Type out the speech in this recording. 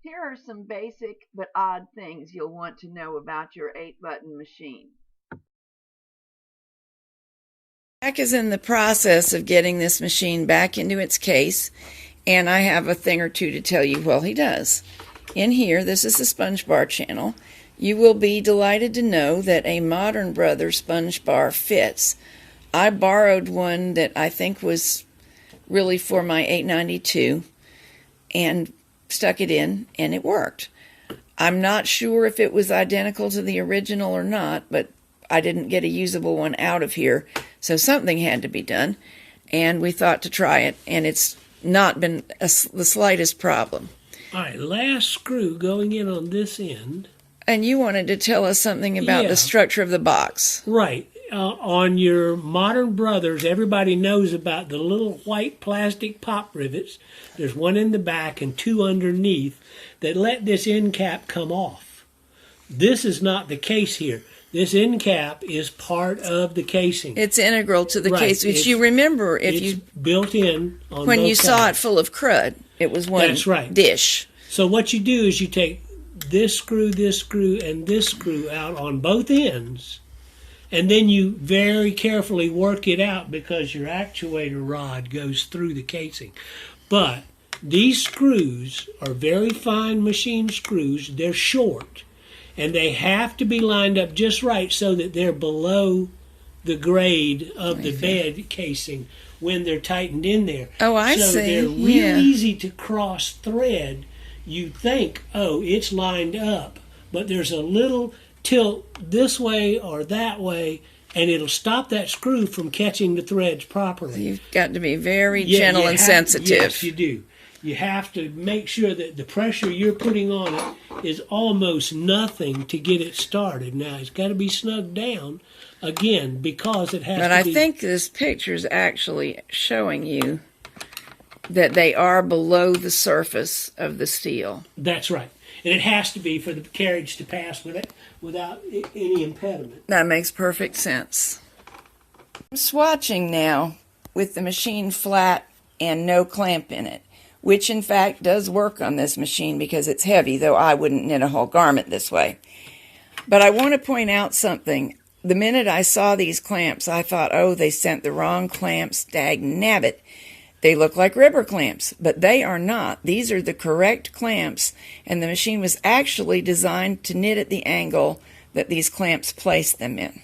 Here are some basic but odd things you'll want to know about your 8-button machine. Jack is in the process of getting this machine back into its case, and I have a thing or two to tell you while he does. In here, this is the sponge bar channel. You will be delighted to know that a Modern Brothers sponge bar fits. I borrowed one that I think was really for my 892 and stuck it in, and it worked. I'm not sure if it was identical to the original or not, but I didn't get a usable one out of here, so something had to be done, and we thought to try it, and it's not been the slightest problem. All right, last screw going in on this end. And you wanted to tell us something about the structure of the box. Right. On your Modern Brothers, everybody knows about the little white plastic pop rivets. There's one in the back and two underneath that let this end cap come off. This is not the case here. This end cap is part of the casing. It's integral to the case, which you remember if you built in on when both you sides. saw it full of crud. It was one dish. So what you do is you take this screw, and this screw out on both ends, and then you very carefully work it out because your actuator rod goes through the casing. But these screws are very fine machine screws. They're short, and they have to be lined up just right so that they're below the grade of the bed casing when they're tightened in there. Oh, I see. So they're real easy to cross thread. You think, oh, it's lined up, but there's a little tilt this way or that way, and it'll stop that screw from catching the threads properly. You've got to be very gentle and sensitive. Yes, you do. You have to make sure that the pressure you're putting on it is almost nothing to get it started. Now, it's got to be snugged down, again, because it has to be... But I think this picture is actually showing you that they are below the surface of the steel. That's right. And it has to be for the carriage to pass without any impediment. That makes perfect sense. I'm swatching now with the machine flat and no clamp in it, which in fact does work on this machine because it's heavy, though I wouldn't knit a whole garment this way. But I want to point out something. The minute I saw these clamps, I thought, oh, they sent the wrong clamps, dag-nabbit. They look like rubber clamps, but they are not. These are the correct clamps, and the machine was actually designed to knit at the angle that these clamps place them in.